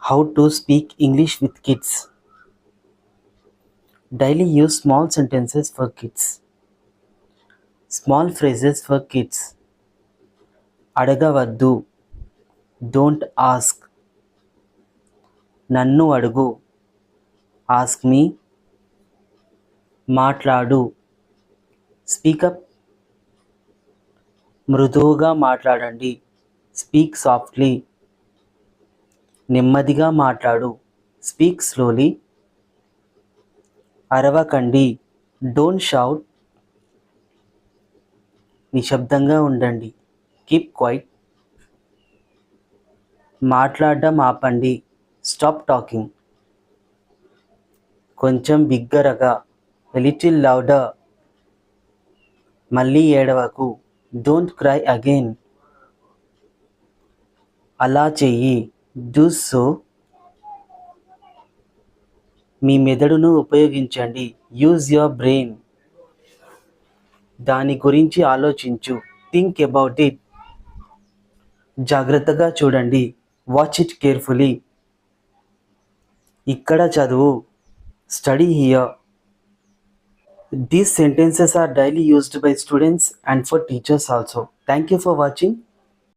How to speak English with kids. Daily use small sentences for kids. Small phrases for kids. అడగవద్దు. Don't ask. నన్ను అడుగు. Ask me. మాట్లాడు. Speak up. మృదువుగా మాట్లాడండి. Speak softly. నెమ్మదిగా మాట్లాడు. Speak slowly. అరవకండి. Don't shout. నిశ్శబ్దంగా ఉండండి. Keep quiet. మాట్లాడడం ఆపండి. Stop talking. కొంచెం బిగ్గరగా. A little louder. మళ్ళీ ఏడవకు. Don't cry again. అలా చెయ్యి. Do so. మీ మెదడును ఉపయోగించండి. Use your brain. దాని గురించి ఆలోచించు. Think about it. జాగ్రత్తగా చూడండి. Watch it carefully. ఇక్కడ చదువు. Study here. These sentences are daily used by students and for teachers also. Thank you for watching.